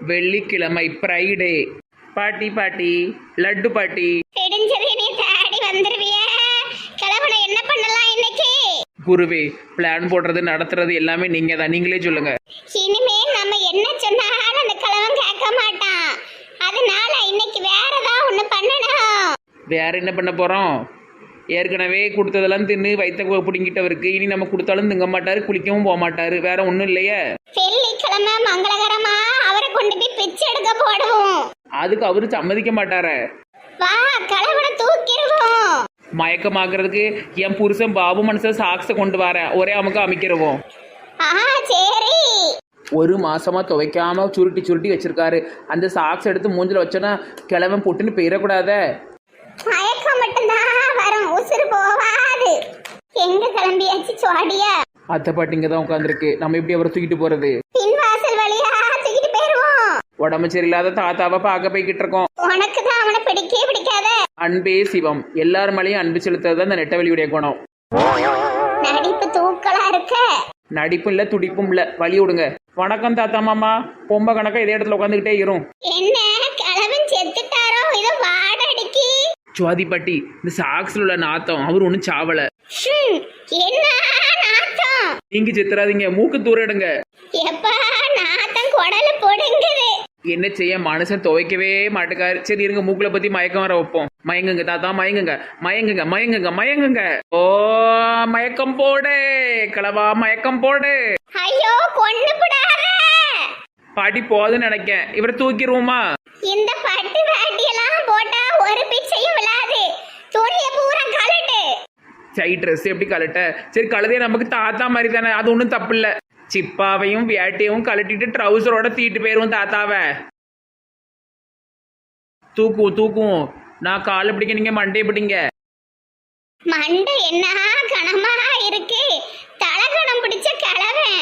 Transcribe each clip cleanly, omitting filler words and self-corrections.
வெள்ளிக்கிழமை ஃப்ரைடே. பாட்டி பாட்டி, லட்டு பாட்டி. தெரிஞ்சது நீ தேடி வந்துருவிய. கிழவனை என்ன பண்ணலாம் இன்னைக்கு? குருவே, பிளான் போடுறது நடத்துறது எல்லாமே நீங்க தான், நீங்களே சொல்லுங்க. இனிமே நம்ம என்ன சொன்னாலும் அந்த கிழவன் கேட்க மாட்டான். அதனால இன்னைக்கு வேற ஏதாவது ஒண்ணு பண்ணணும். வேற என்ன பண்ண போறோம்? ஏற்கனவே கொடுத்ததெல்லாம் தின்னு வயிற்ற பிடிங்கிட்டவருக்கு இனி நம்ம கொடுத்தாலும் திங்க மாட்டாரு, குளிக்கவும் போக மாட்டாரு. வேற ஒன்றும் இல்லையே. வெள்ளிக்கிழமை மங்களகரமா அவரை கொண்டு போய் பிச்சை எடுக்க போடுவோம். அதுக்கு அவரு சம்மதிக்க மாட்டாரே. வா, கிழவனை தூக்கிடுவோம். மயக்கமாக்குறதுக்கு என் புருஷன் பாபு மனுஷன் சாக்ஸை கொண்டு வர ஒரே அமுக்கு அமைக்கிறவோம். சரி. ஒரு மாசமா துவைக்காம சுருட்டி சுருட்டி வச்சிருக்காரு. அந்த சாக்ஸ் எடுத்து மூஞ்சில வச்சோன்னா கிழவன் போட்டுன்னு போயிடக்கூடாத. மயக்கம் மட்டும்தான் வரும், உசுறு போவாது. எங்க கிளம்பியாச்சு சோடியா? அத்தை பாட்டி இங்க தான் உட்காந்துருக்கு. நம்ம எப்படி அவரை தூக்கிட்டு போறது? பின்வாசல் வழியா தூக்கிட்டு போயிருவோம். உடம்பு சரியில்லாத தாத்தாவை பார்க்க போய்கிட்டு இருக்கோம். உனக்கு தான் அவனை பிடிக்கவே பிடிக்காத. அன்பே சிவம். எல்லார் மேலேயும் அன்பு செலுத்துறது இந்த நெட்டவெளியுடைய குணம். நடிப்பு தூக்கலா இருக்க. நடிப்பும் இல்ல துடிப்பும் இல்ல, வழி விடுங்க. வணக்கம் தாத்தா மாமா. பொம்ப கணக்கா இதே இடத்துல உட்காந்துக்கிட்டே இரும். என்ன கிழவன் செத்துட்டாரோ? இதோ வாடடிக்கி. சுவாதி பாட்டி, இந்த சாக்ஸ்ல உள்ள நாத்தம் அவர் ஒன்றும் சாவல. என்ன நாத்தம்? நீங்க செத்துறாதீங்க, மூக்கு தூரிடுங்க. எப்பா நாத்தம் குடல போடுங்குது. என்ன செய்ய, மனுஷன் துவைக்கவே மாட்டுக்காரு. சரி இருங்க, மூக்குல பத்தி மயக்கம் வர வைப்போம். மயங்குங்க தாத்தா, மயங்குங்க மயங்குங்க மயங்குங்க மயங்குங்க. ஓ மயக்கம் போடு கிளவா, மயக்கம் போடு. ஐயோ கொன்னு புடாத. பாட்டி போதுன்னு நினைக்கேன். இவரை தூக்கிடுவோமா? இந்த பட்டு வேட்டியெல்லாம் போட்டா ஒரு பிச்சையும் விழாது. துணிய பூரா கலட்டு. சரி, ட்ரெஸ் எப்படி கலட்ட? சரி, கழுதே நமக்கு தாத்தா மாதிரி தானே, அது ஒன்றும் தப்பு இல்லை. சிப்பாவையும் வேட்டையும் கலட்டிட்டு ட்ரௌசரோட தீட்டு போயிருவோம் தாத்தாவை. தூக்குவோம் தூக்குவோம். நான் காலை பிடிக்க, நீங்க மண்டையை பிடிங்க. மண்டை என்ன கனமா இருக்கு. தலகணம் பிடிச்ச கிழவன்.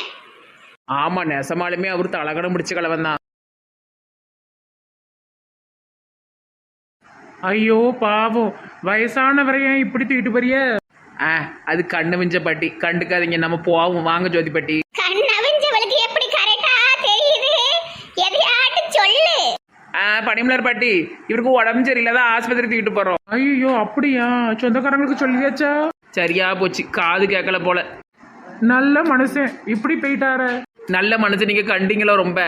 ஆமா, நெசமாலுமே அவர் தலகணம் பிடிச்ச கிழவன் தான். ஐயோ பாவம், வயசானவரையா இப்படி தூக்கிட்டு போறிய? அது கண்ணு விஞ்ச பாட்டி, கண்டுக்காதீங்க, நம்ம போவோம். வாங்க ஜோதி பாட்டி. கண்ணவிஞ்சவளுக்கு எப்படி கரெக்டா தெரியுது? எதையாட்டு சொல்லு. பனிமலர் பாட்டி, இவருக்கு உடம்பு சரியில்லாதான் ஆஸ்பத்திரி தூக்கிட்டு போறோம். ஐயோ அப்படியா? சொந்தக்காரங்களுக்கு சொல்லியாச்சா? சரியா போச்சு, காது கேட்கல போல. நல்ல மனுஷன் இப்படி போயிட்டார. நல்ல மனுஷன் நீங்க கண்டீங்களோ? ரொம்ப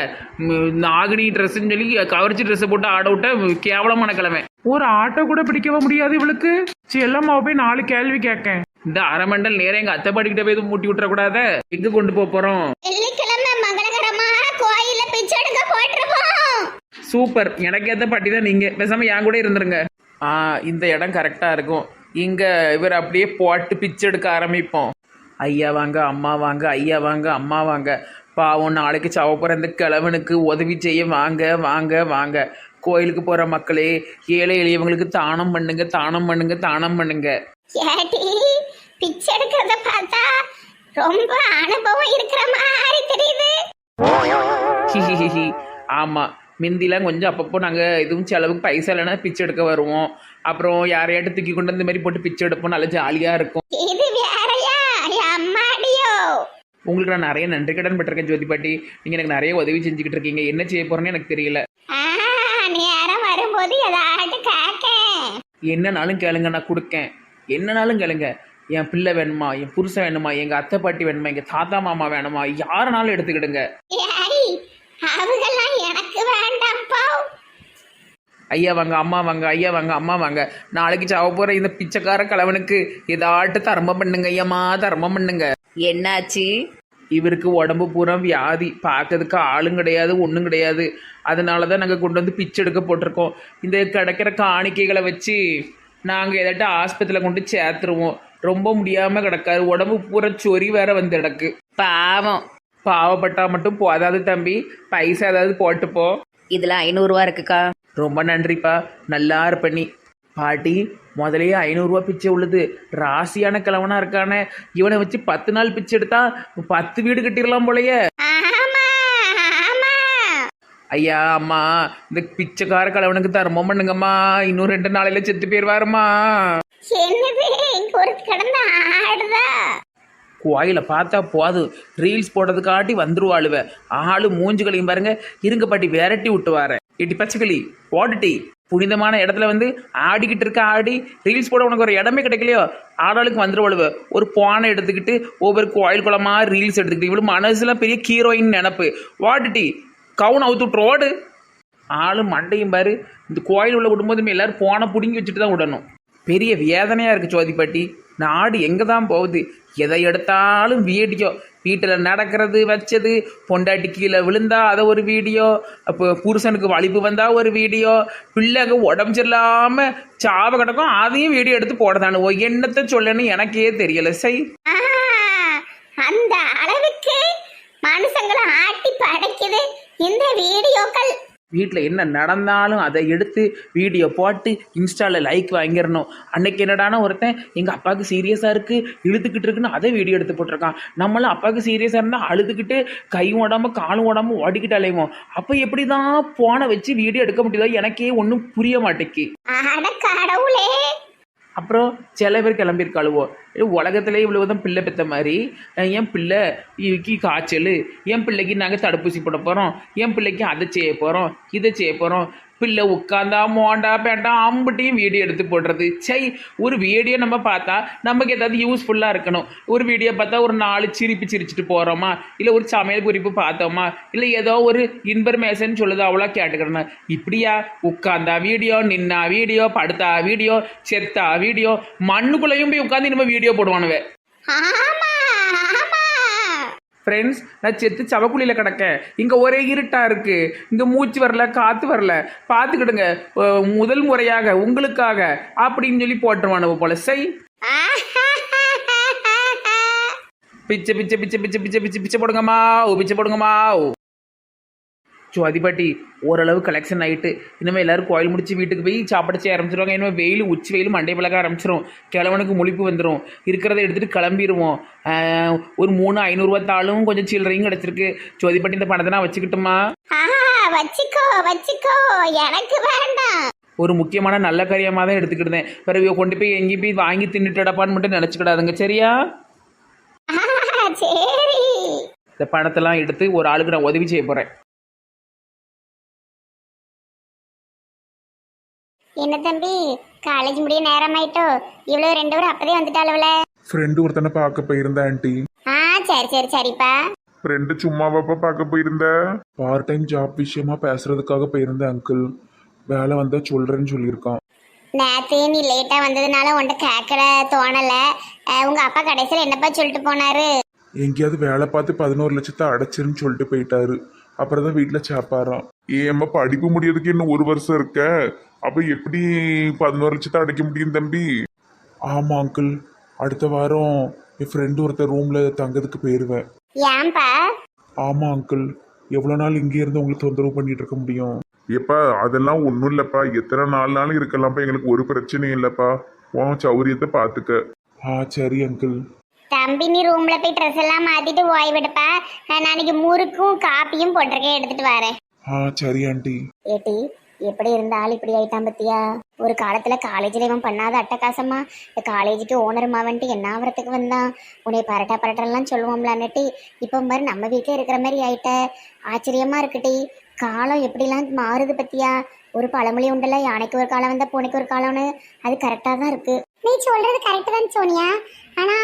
நாகினி ட்ரெஸ்ன்னு சொல்லி கவர்ச்சி ட்ரெஸ் போட்டு ஆட விட்ட கேவலமான கிழமை. ஒரு ஆட்டோ கூட பிடிக்கவே முடியாது இவளுக்கு. செல்லம்மாவை போய் 4 கேள்வி கேட்கேன். இந்த அரமண்டல் நேரம் எங்க அத்தை பாட்டிக்கிட்ட போய் மூட்டி விட்டுற கூடாத. எங்க கொண்டு போறோம்? வெள்ளிக்கிழமை மங்களகரமா கோயில்ல பிச்சை எடுக்க போட்டுருவோம். சூப்பர், எனக்கு ஏத்த பாட்டி தான் நீங்க. பேசாம என் கூட இருந்துருங்க. இந்த இடம் கரெக்டா இருக்கும். இங்க இவர் அப்படியே போட்டு பிச்சை எடுக்க ஆரம்பிப்போம். ஐயா வாங்க, அம்மா வாங்க, ஐயா வாங்க, அம்மா வாங்க. பாவம், நாளைக்கு சாவ போற இந்த கிழவனுக்கு உதவி செய்ய வாங்க வாங்க வாங்க. கோயிலுக்கு போற மக்களே, ஏழை எளியவங்களுக்கு தானம் பண்ணுங்க, தானம் பண்ணுங்க, தானம் பண்ணுங்க. ஏடி பிச்சை எடுக்கிறத பார்த்தா ரொம்ப அனுபவம் இருக்கிற மாதிரி தெரியுது. ஆமா, மிந்திலாம் கொஞ்சம் அப்பப்போ நாங்கள் எதுவும் செலவுக்கு பைசா இல்லைன்னா பிச்சை எடுக்க வருவோம். அப்புறம் யாரையாட்டு தூக்கி கொண்டு இந்த மாதிரி போட்டு பிச்சை எடுப்போம். நல்லா ஜாலியாக இருக்கும். இது வேறையா? அம்மாடியோ, உங்களுக்கு நான் நிறைய நன்றி கடன் பட்டிருக்கேன் ஜோதி பாட்டி. நீங்கள் எனக்கு நிறைய உதவி செஞ்சுக்கிட்டு இருக்கீங்க. என்ன செய்ய போறேன்னு எனக்கு தெரியல. நேரம் வரும்போது ஏதாட்டு கேட்க. என்னனாலும் கேளுங்க, நான் கொடுக்கேன். என்னனாலும் கேளுங்க. என் பிள்ளை வேணுமா, என் புருஷன் வேணுமா, எங்கள் அத்தை பாட்டி வேணுமா, எங்கள் தாத்தா மாமா வேணுமா, யாருனாலும் எடுத்துக்கிடுங்க. அவங்கெல்லாம் எனக்கு வேண்டாம்ப்பா. ஐயா வாங்க, அம்மா வாங்க, ஐயா வாங்க, அம்மா வாங்க. நாளைக்கு சாவ போகிற இந்த பிச்சைக்கார கிழவனுக்கு ஏதாட்டு தர்மம் பண்ணுங்க. ஐயம்மா தர்மம் பண்ணுங்க. என்னாச்சு? இவருக்கு உடம்பு பூரா வியாதி, பார்க்கறதுக்கு ஆளும் கிடையாது, ஒன்றும் கிடையாது. அதனால தான் நாங்கள் கொண்டு வந்து பிச்சை எடுக்க போட்டிருக்கோம். இந்த கிடைக்கிற காணிக்கைகளை வச்சு நாங்கள் ஏதாட்டு ஆஸ்பத்திரியில் கொண்டு சேர்த்துருவோம். ரொம்ப முடியாமல் கிடக்காரு, உடம்பு பூரா சொறி வேற வந்து கிடக்கு. பாவம். பாவப்பட்டா மட்டும் போதாது தம்பி, பைசா ஏதாவது போட்டுப்போ. இதில் 500 ரூபா இருக்குக்கா. ரொம்ப நன்றிப்பா, நல்லா இருப்ப நீ. பாட்டி, முதலையே 500 ரூபா பிச்சை உள்ளது. ராசியான கிழவனா இருக்கானே, இவனை வச்சு 10 நாள் பிச்சை எடுத்தா 10 வீடு கட்டிடலாம் போலயே. ஐயா அம்மா, இந்த பிச்சைக்கார கிழவனுக்கு தர்மம் பண்ணுங்கம்மா. இன்னும் 2 நாளையில செத்து போயிருவாருமா. என்னது ஒரு கடந்த ஆடுதா? கோயிலை பார்த்தா போதும் ரீல்ஸ் போடுறதுக்காட்டி வந்துருவாளுவ. ஆளு மூஞ்சுகளையும் பாருங்க. இருங்க பாட்டி விரட்டி விட்டு வரேன். இட்டி பச்சைக்கிளி ஓடுட்டி. புனிதமான இடத்துல வந்து ஆடிக்கிட்டு இருக்க ஆடி ரீல்ஸ் போட உனக்கு ஒரு இடமே கிடைக்கலையோ ஆடாளுக்கு வந்துருவாளுவ. ஒரு பானை எடுத்துக்கிட்டு ஒவ்வொரு கோயில் குளமா ரீல்ஸ் எடுத்துக்கிட்டு இவ்வளவு மனசுல பெரிய ஹீரோயின் நினப்பு. வாட்டுட்டி கவுன் அவுத்து விட்டு ஓடு. ஆளு மண்டையும் பாரு. இந்த கோயில் உள்ள விடும்போதுமே எல்லாரும் போனை பிடுங்கி வச்சுட்டு தான் விடணும். பெரிய வேதனையாக இருக்குது சோதிப்பாட்டி. நாடு எங்கே தான் போகுது? எதை எடுத்தாலும் வீடியோ. வீட்டில் நடக்கிறது வச்சது, பொண்டாட்டி கீழே விழுந்தா அதை ஒரு வீடியோ, அப்போ புருஷனுக்கு வலிப்பு வந்தால் ஒரு வீடியோ, பிள்ளைங்க உடம்பு சரியில்லாமல் சாவ கிடக்கும் அதையும் வீடியோ எடுத்து போடதானு. என்னத்தை சொல்லன்னு எனக்கே தெரியல. அந்த அளவுக்கு மனுஷங்களை ஆட்டி படைக்குது இந்த வீடியோக்கள். வீட்டில் என்ன நடந்தாலும் அதை எடுத்து வீடியோ போட்டு இன்ஸ்டாவில் லைக் வாங்கிடணும். அன்னைக்கு என்னடானா ஒருத்தன் எங்கள் அப்பாவுக்கு சீரியஸாக இருக்குது இழுத்துக்கிட்டு இருக்குன்னு அதை வீடியோ எடுத்து போட்டிருக்கான். நம்மளும் அப்பாவுக்கு சீரியஸாக இருந்தால் அழுதுகிட்டு கையும் ஓடாமல் காலும் ஓடாமல் ஓடிக்கிட்டு அலைவோம். அப்போ எப்படி தான் போனை வச்சு வீடியோ எடுக்க முடியுதோ எனக்கே ஒன்றும் புரிய மாட்டேக்கு. அப்புறம் சில பேர் கிளம்பியிருக்காளுவோ உலகத்திலே இவ்வளவுதான் பிள்ளை பெற்ற மாதிரி. என் பிள்ளைக்கு காய்ச்சல், என் பிள்ளைக்கு நாங்கள் தடுப்பூசி போட போகிறோம், என் பிள்ளைக்கு அதை செய்ய போகிறோம் இதை செய்ய போகிறோம். பிள்ளை உட்காந்தா மோண்டா பேண்டா அம்புட்டியும் வீடியோ எடுத்து போடுறது. ஒரு வீடியோ நம்ம பார்த்தா நமக்கு ஏதாவது யூஸ்ஃபுல்லாக இருக்கணும். ஒரு வீடியோ பார்த்தா ஒரு 4 சிரிச்சிட்டு போகிறோமா, இல்லை ஒரு சமையல் குறிப்பு பார்த்தோமா, இல்லை ஏதோ ஒரு இன்ஃபர்மேஷன் சொல்லுது அவ்வளோ கேட்டுக்கிறேன். இப்படியா உட்காந்தா வீடியோ, நின்னா வீடியோ, படுத்தா வீடியோ, செத்தா வீடியோ, மண்ணுக்குள்ளேயும் போய் உட்காந்து நம்ம வீடியோ போடுவானுவே. ஃப்ரெண்ட்ஸ், நான் செத்து சவக்குழியில் கிடக்கேன். இங்கே ஒரே இருட்டாக இருக்குது. இங்கே மூச்சு வரல, காற்று வரல. பார்த்துக்கிடுங்க, முதல் முறையாக உங்களுக்காக அப்படின்னு சொல்லி போட்டுருவானு போல. பிச்சை பிச்சை பிச்சை பிச்சை பிச்சை பிச்சை பிச்சை போடுங்கம்மா, பிச்சை போடுங்கம்மா. அதிபாட்டி ஓரளவு கலெக்ஷன் ஆகிட்டு இனிமேல் எல்லோரும் கோயில் முடிச்சு வீட்டுக்கு போய் சாப்பிட செய்ய ஆரம்பிச்சிருவாங்க. இனிமேல் வெயில் உச்சி வெயில் மண்டை பழக ஆரம்பிச்சிடும். கிழவனுக்கு முழிப்பு வந்துடும். இருக்கிறத எடுத்துகிட்டு கிளம்பிடுவோம். ஒரு 300-500 தாளும் கொஞ்சம் சில்லறையும் கிடச்சிருக்கு. அதிபாட்டி இந்த பணத்தை நான் வச்சுக்கிட்டுமா? வச்சுக்கோ வச்சுக்கோ, எனக்கு வேண்டாம். ஒரு முக்கியமான நல்ல காரியமாக தான் எடுத்துக்கிட்டேன். பிறகு கொண்டு போய் எங்கேயும் போய் வாங்கி தின்னுட்டடப்பான்னு மட்டும் நினச்சிக்கிடாதுங்க, சரியா? சரி. இந்த பணத்தெல்லாம் எடுத்து ஒரு ஆளுக்கு நான் உதவி செய்ய போகிறேன். என்ன தம்பி, காலேஜ் முடிய நேரம் ஆயிட்டோ? இவ்வளவு 2 பேரும் அப்பதே வந்துட்டாளவல. ஃப்ரெண்டு ஒருத்தனை பார்க்க போயிருந்த ஆண்டி. சரி சரி சரிப்பா. ஃப்ரெண்டு சும்மாவாப்பா பார்க்க போயிருந்த? பார்ட் டைம் ஜாப் விஷயமா பேசுறதுக்காக போயிருந்த அங்கிள். வேலை வந்தா சொல்றேன்னு சொல்லியிருக்கான். நேத்து நீ லேட்டா வந்ததுனால உன்கிட்ட கேட்கற தோணல. உங்க அப்பா கடைசியில் என்னப்பா சொல்லிட்டு போனாரு? எங்கேயாவது வேலை பார்த்து 11 லட்சத்தை அடைச்சிருன்னு சொல்லிட்டு போயிட்டாரு. அப்புறம் தான் வீட்டில் சாப்பாடுறான். ஏம்மா படிப்பு முடியறதுக்கு இன்னும் 1 வருஷம் இருக்க, அப்போ எப்படி 11 லட்சத்தை அடைக்க முடியும் தம்பி? ஆமாம் அங்கிள், அடுத்த வாரம் என் ஃப்ரெண்டு ஒருத்தர் ரூமில் தங்கிறதுக்கு போயிடுவேன். ஏன்பா? ஆமாம் அங்கிள், எவ்வளோ நாள் இங்கே இருந்து உங்களுக்கு தொந்தரவு பண்ணிட்டு இருக்க முடியும்? எப்பா அதெல்லாம் ஒன்றும் இல்லைப்பா, எத்தனை நாள்னாலும் இருக்கலாம்ப்பா, எங்களுக்கு ஒரு பிரச்சனையும் இல்லைப்பா. உன் சௌரியத்தை பார்த்துக்க. சரி அங்கிள். தம்பி நீ ரூம்ல போய் ட்ரெஸ் எல்லாம் மாத்திட்டு ஓய்வெடுப்பா. நாளைக்கு முறுக்கும் காப்பியும் போட்டிருக்கேன், எடுத்துட்டு வரேன். சரி ஆண்டி. ஏட்டி, எப்படி இருந்தாலும் இப்படி ஆயிட்டான் பத்தியா? ஒரு காலத்துல காலேஜ்ல இவன் பண்ணாத அட்டகாசமா இந்த காலேஜுக்கு ஓனருமா வந்துட்டு என்ன ஆவறதுக்கு வந்தான். உன்னை பரட்டெல்லாம் சொல்லுவோம்லான்னுட்டு இப்போ மாதிரி நம்ம வீட்டில் இருக்கிற மாதிரி ஆயிட்ட. ஆச்சரியமா இருக்குட்டி, காலம் எப்படிலாம் மாறுது பத்தியா? ஒரு பழமொழி உண்டல, யானைக்கு ஒரு காலம் வந்தா பூனைக்கு ஒரு காலம்னு. அது கரெக்டா தான் இருக்கு. நீ சொல்றது கரெக்ட் தான் சோனியா. ஆனா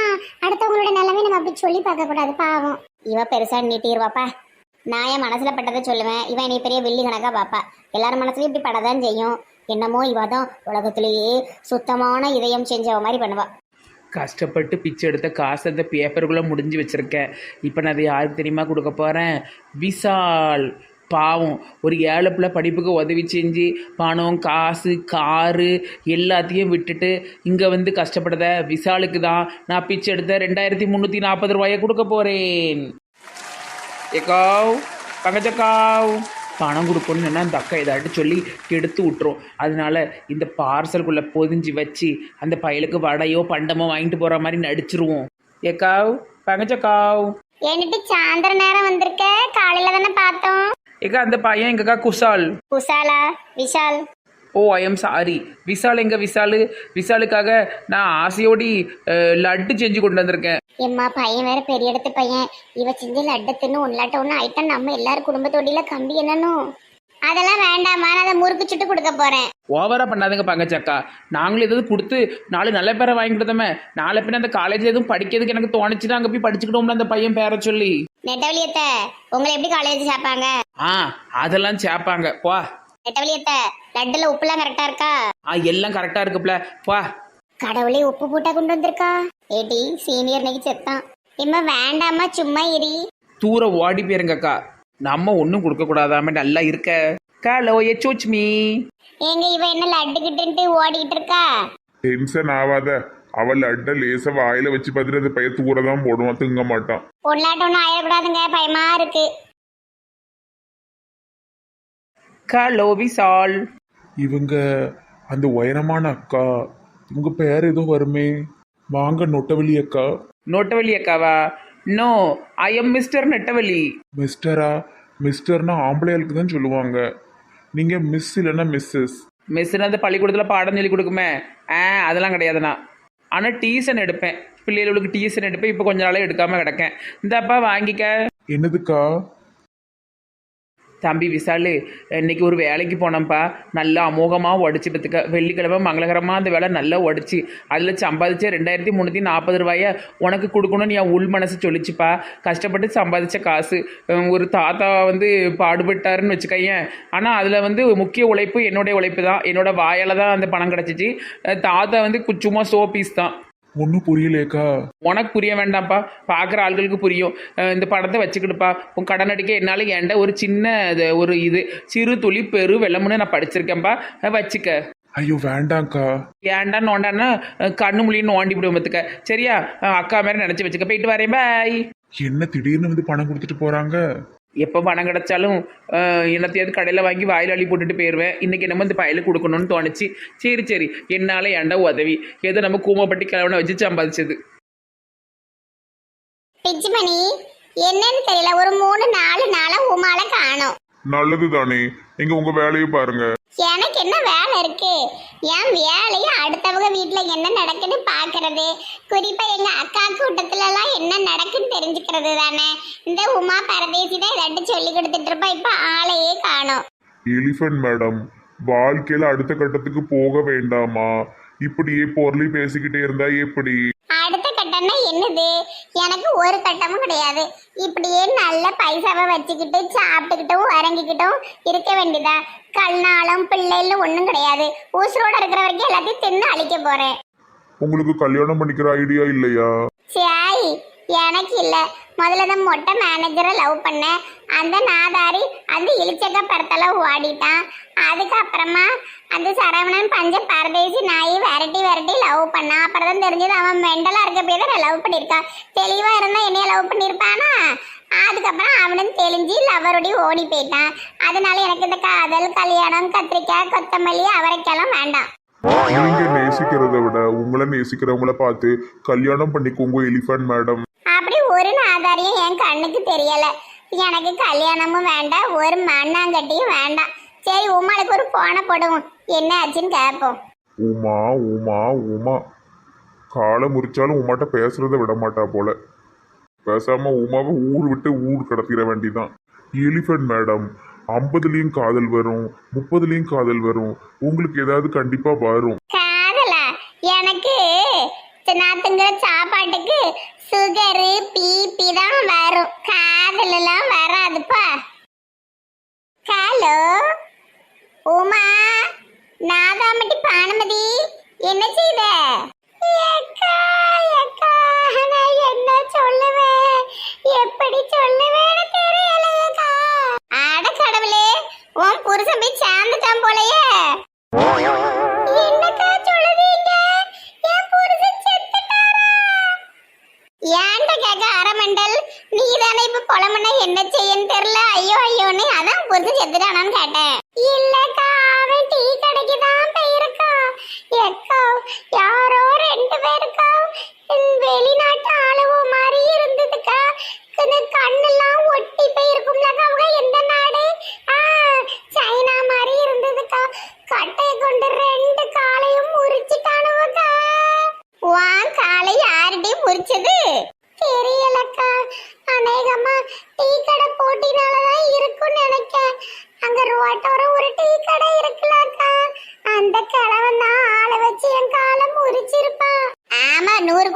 அடுத்தவங்களோட நிலைமை நம்ம அப்படி சொல்லி பார்க்க கூடாது, பாவம். இவ பெருசா நீட்டிடுவாப்பா. நான் என் மனசுல பட்டதை சொல்லுவேன், இவன் நீ பெரிய வெள்ளி கணக்கா பாப்பா. எல்லாரும் மனசுலயும் இப்படி படதான் செய்யும். என்னமோ இவ தான் உலகத்திலேயே சுத்தமான இதயம் செஞ்சவ மாதிரி பண்ணுவா. கஷ்டப்பட்டு பிச்சை எடுத்த காசு அந்த பேப்பருக்குள்ளே முடிஞ்சு வச்சுருக்கேன். இப்போ நான் அதை யாருக்கு தெரியுமா கொடுக்க போகிறேன்? விஷால். பாவம், ஒரு ஏழை பிள்ளை படிப்புக்கு உதவி செஞ்சு பணம் காசு காரு எல்லாத்தையும் விட்டுட்டு இங்கே வந்து கஷ்டப்படுத விஷாலுக்கு தான் நான் பிச்சை எடுத்த 2340 ரூபாயை கொடுக்க போகிறேன். ஏக்காவ் பங்கச்சக்காவ், பணம் கொடுக்கணும்னா அந்த அக்கா ஏதாட்டு சொல்லி கெடுத்து விட்டுரும். அதனால இந்த பார்சலுக்குள்ளே பொதிஞ்சு வச்சு அந்த பயலுக்கு வடையோ பண்டமோ வாங்கிட்டு போகிற மாதிரி நடிச்சிருவோம். ஏக்காவ் பங்கச்சக்காவ். என்னட்டு சாயந்தர நேரம் வந்திருக்க? காலையில தானே பார்த்தோம். ஏக்கா அந்த பையன் எங்கக்கா குஷால். குஷாலா? விஷால். ஓ ஐ எம் சாரி. விசால் எங்க விசாலு? விசாலுக்காக நான் ஆசையோடி லட்டு செஞ்சு கொண்டு வந்திருக்கேன். எம்மா பையன் வேற பெரிய இடத்து பையன். இவ செஞ்ச லட்டு தின்னு ஒன்லாட்ட ஒன்று ஐட்டம் நம்ம எல்லாரும் குடும்பத்தோடியில கம்பி என்னன்னு. அதெல்லாம் வேண்டாமா, நான் அதை முறுக்கு சுட்டு கொடுக்க போறேன். ஓவரா பண்ணாதுங்க பங்கச்சக்கா. நாங்களும் எதாவது கொடுத்து 4 நல்ல பேரை வாங்கி கொடுத்தோமே. நாளை பின்ன அந்த காலேஜில் எதுவும் படிக்கிறதுக்கு எனக்கு தோணுச்சுன்னா அங்கே போய் படிச்சுக்கிட்டோம்ல அந்த பையன் பேரை சொல்லி. நெட்டவழியத்த உங்களை எப்படி காலேஜ் சேர்ப்பாங்க? அதெல்லாம் சேர்ப்பாங்க போ. நெட்டவழியத்த லட்டுல உப்புலாம் கரெக்டா இருக்கா? எல்லாம் கரெக்டா இருக்குப்ல போ. கடவுளே உப்பு போட்டா கொண்டு வந்திருக்கா. ஏடி சீனியர் நெகி செத்தான். இம்மா வேண்டாமா சும்மா இரி. தூரம் ஓடி போயிருங்கக்கா. நம்ம ஒன்றும் கொடுக்க கூடாதாம நல்லா இருக்க. காலோ எச்சோச் மீ. ஏங்க இவ என்ன லட்டுக்கிட்டு ஓடிக்கிட்டு இருக்கா? டென்ஷன் ஆகாத. அவள் லட்ட லேசா வாயில வச்சு பார்த்துட்டு அந்த பையன் தூரதான் போடுவான், திங்க மாட்டான். ஒன்லாட்ட ஒன்றும் ஆயிடக்கூடாதுங்க, பயமா இருக்கு. காலோ விசால். இவங்க அந்த உயரமான அக்கா, இவங்க பேர் ஏதோ வருமே. வாங்க நொட்டவள்ளி அக்கா. நொட்டவள்ளி அக்காவா? நோ, ஐ எம் மிஸ்டர் நெட்டவள்ளி. மிஸ்டரா? மிஸ்டர்னா ஆம்பளையாளுக்கு தான் சொல்லுவாங்க. நீங்க மிஸ் இல்லைன்னா மிஸ்ஸஸ். மிஸ்ஸுன்னு அந்த பள்ளிக்கூடத்தில் பாடம் சொல்லி கொடுக்குமே. அதெல்லாம் கிடையாதுண்ணா. ஆனால் டியூஷன் எடுப்பேன். பிள்ளைகளுக்கு டியூஷன் எடுப்பேன். இப்போ கொஞ்ச நாளே எடுக்காமல் கிடக்கேன். இந்தப்பா வாங்கிக்க. என்னதுக்கா? தம்பி விசாலு, இன்னைக்கு ஒரு வேலைக்கு போனோம்ப்பா. நல்லா அமோகமாக உடச்சிட்டதுக்கு வெள்ளிக்கிழமை மங்களகரமாக அந்த வேலை நல்லா உடச்சி அதில் சம்பாதிச்ச 2340 ரூபாயை உனக்கு கொடுக்கணும்னு என் உள் மனசு சொல்லிச்சுப்பா. கஷ்டப்பட்டு சம்பாதிச்ச காசு. ஒரு தாத்தா வந்து பாடுபட்டாருன்னு வச்சுக்கையன். ஆனால் அதில் வந்து முக்கிய உழைப்பு என்னுடைய உழைப்பு தான். என்னோட வாயால் தான் அந்த பணம் கிடச்சிச்சு. தாத்தா வந்து சும்மா சோ பீஸ் தான். ஒன்றும் புரியலேக்கா. உனக்கு புரிய வேண்டாம்ப்பா, பார்க்குற ஆள்களுக்கு புரியும். இந்த படத்தை வச்சுக்கிட்டுப்பா. உன் கடன் அடிக்க என்னால் ஏண்ட ஒரு சின்ன ஒரு இது சிறு துளி பெரு வெள்ளமுன்னு நான் படிச்சிருக்கேன்ப்பா, வச்சுக்க. ஐயோ வேண்டாம்க்கா. ஏன்டா நோண்டான்னா கண்ணு மொழின்னு நோண்டி விடுவோம் பார்த்துக்க. சரியா? அக்கா மாதிரி நினச்சி வச்சுக்க. போயிட்டு வரேன், பாய். என்ன திடீர்னு வந்து பணம் கொடுத்துட்டு போறாங்க? எப்போ பணம் கிடச்சாலும் என்னத்தையாவது கடையில் வாங்கி வாயில் அள்ளி போட்டுட்டு போயிடுவேன். இன்றைக்கி என்னமோ இந்த பயலுக்கு கொடுக்கணும்னு தோணுச்சு. சரி என்னால் ஏண்டா உதவி. ஏதோ நம்ம கூமப்பட்டி கிழவனை வச்சு சம்பாதிச்சது. பிச்சுமணி என்னன்னு தெரியல, ஒரு 3-4 நாளா உமால காணோம். நல்லது தானே, நீங்க உங்க வேலையை பாருங்க. எனக்கு என்ன வேலை இருக்கு? என் வேலையை அடுத்தவங்க வீட்டுல என்ன நடக்குன்னு பாக்குறது, குறிப்பா எங்க அக்கா கூட்டத்துல எல்லாம் என்ன நடக்குன்னு தெரிஞ்சுக்கிறது தானே. இந்த உமா பரதேசி தான் இதாட்டு சொல்லி கொடுத்துட்டு இருப்பா. இப்ப ஆளையே காணோம். எலிஃபண்ட் மேடம், வாழ்க்கையில அடுத்த கட்டத்துக்கு போக வேண்டாமா? இப்படியே பொருளை பேசிக்கிட்டே இருந்தா எப்படி? அடுத்த கட்டம்னா என்னது? எனக்கு ஒரு கட்டமும் கிடையாது. இப்படியே நல்ல பைசாவை வச்சுக்கிட்டு சாப்பிட்டுக்கிட்டும் இறங்கிக்கிட்டும் இருக்க வேண்டியதா? கல்நாளும் பிள்ளைகளும் ஒன்றும் கிடையாது. ஊசரோட இருக்கிற வரைக்கும் எல்லாத்தையும் தின்னு அழிக்க போறேன். உங்களுக்கு கல்யாணம் பண்ணிக்கிற ஐடியா இல்லையா? சாய் எனக்கு இல்லை. முதல்ல தான் மொட்டை மேனேஜரை லவ் பண்ணேன். அந்த நாதாரி அந்த இழிச்சக்க படத்தெல்லாம் ஓடிட்டான். அதுக்கப்புறமா அந்த சரவணன் பஞ்ச பரதேசி நாயை விரட்டி லவ் பண்ணான். அப்புறம் தான் தெரிஞ்சது அவன் மெண்டலா இருக்க போய் தான் லவ் பண்ணியிருக்கான். தெளிவா இருந்தா என்னைய லவ் பண்ணியிருப்பானா? அதுக்கப்புறம் அவனும் தெளிஞ்சு லவருடைய ஓடி போயிட்டான். அதனால எனக்கு இந்த காதல் கல்யாணம் கத்திரிக்காய் கொத்தமல்லி அவரைக்கெல்லாம் வேண்டாம். நீங்க நேசிக்கிறத விட உங்களை நேசிக்கிறவங்கள பார்த்து கல்யாணம் பண்ணிக்கோங்க எலிஃபண்ட் மேடம். அப்படி ஒரு நாதாரியும் என் கண்ணுக்கு தெரியல. எனக்கு கல்யாணமும் வேண்டாம், ஒரு மண்ணாங்கட்டியும் வேண்டாம். சரி உமாளுக்கு ஒரு போனை போடுவோம், என்ன ஆச்சுன்னு கேட்போம். உமா உமா உமா காலை முறிச்சாலும் உமாட்ட பேசுறத விட மாட்டா போல. பேசாம உமாவை ஊர் விட்டு ஊர் கடத்திட வேண்டிதான். எலிஃபண்ட் மேடம், 50லயும் காதல் வரும், 30லயும் காதல் வரும். உங்களுக்கு ஏதாவது கண்டிப்பா வரும். காதலா? எனக்கு நான் திங்கிற சாப்பாட்டுக்கு சுகரு பிபி தான் வரும். காதல் எல்லாம் வராதுப்பா. ஹலோ உமா, நாதாமட்டி பானுமதி, என்ன செய்த? என்ன சொல்லுவேன், எப்படி சொல்லுவேன்னு தெரியலையேக்கா. அட கடவுளே, உன் புருஷன் போய் சேர்ந்துட்டான் போலயே. என்னக்கா சொல்லுவீங்க? என் புருஷன் செத்துட்டாரா? ஏன்டா கேட்க அரமண்டல்? நீ தானே இப்ப புலம்புன என்ன செய்யன்னு தெரியல ஐயோன்னு. அதான் புருஷன் செத்துட்டானான்னு கேட்டேன். இல்லக்கா, அவன் டீ கடைக்கு தான் போயிருக்கான். எக்கா யாரோ 2 பேருக்கா வெளிநாட்டு ஆளுவோ மாதிரி இருந்ததுக்கா. கண்ணெல்லாம் ஒட்டி போயிருக்கும்லக்கா. அவங்க எந்த நாடு? சைனா மாதிரி இருந்ததுக்கா. கட்டையை கொண்டு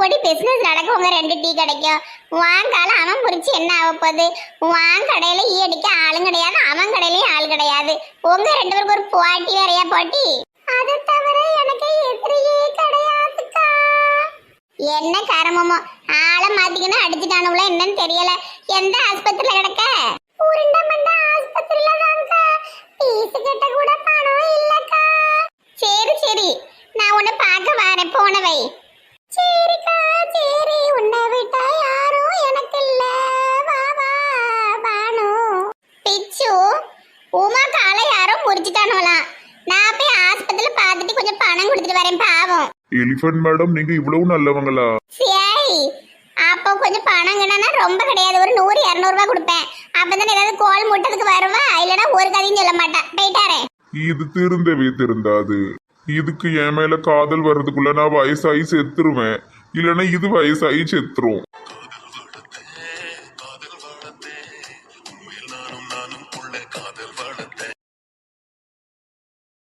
போடி பிசினஸ் நடக்கும் உங்க 2 டீ கிடைக்கும். வாங்கால அவன் புரிச்சு என்ன ஆக போகுது? வாங்க கடையில ஈ அடிக்க ஆளும் கிடையாது, அவன் கடையிலயும் ஆள் கிடையாது. உங்க 2 பேருக்கு ஒரு போட்டி வேறையா போட்டி? அது தவிர எனக்கு எதிரியே கிடையாதுக்கா. என்ன கரமமோ ஆளை மாத்திக்கினா அடிச்சுட்டானுல என்னன்னு தெரியல. எந்த ஆஸ்பத்திரியில கிடக்க? உருண்டமண்ட ஆஸ்பத்திரியில தாங்க. பீஸ் கட்ட கூட பணம் இல்லக்கா. சரி சரி, நான் உன்னை பார்க்க வரேன், போனவை. சரிக்கா சரி, உன்னை விட்டா யாரும் எனக்கு இல்ல. வா வா பானு. பிச்சு உமா காலை யாரோ முறிச்சிட்டானுலாம். நான் போய் ஆஸ்பத்திரியில பார்த்துட்டு கொஞ்சம் பணம் கொடுத்துட்டு வரேன், பாவம். எலிஃபண்ட் மேடம், நீங்க இவ்வளவு நல்லவங்களா? சரி, அப்போ கொஞ்சம் பணம் கிணனா ரொம்ப கிடையாது, ஒரு 100-200 ரூபாய் கொடுப்பேன். அப்பதான் ஏதாவது கோல் முட்டதுக்கு வருவா, இல்லைன்னா ஒரு கதையும் சொல்ல மாட்டேன். போயிட்டாரே. இது திருந்தவே திருந்தாது. இதுக்கு என் மேல காதல் வர்றதுக்குள்ள நான் வயசாகி செத்துருவேன், இல்லைன்னா இது வயசாகி செத்துரும்.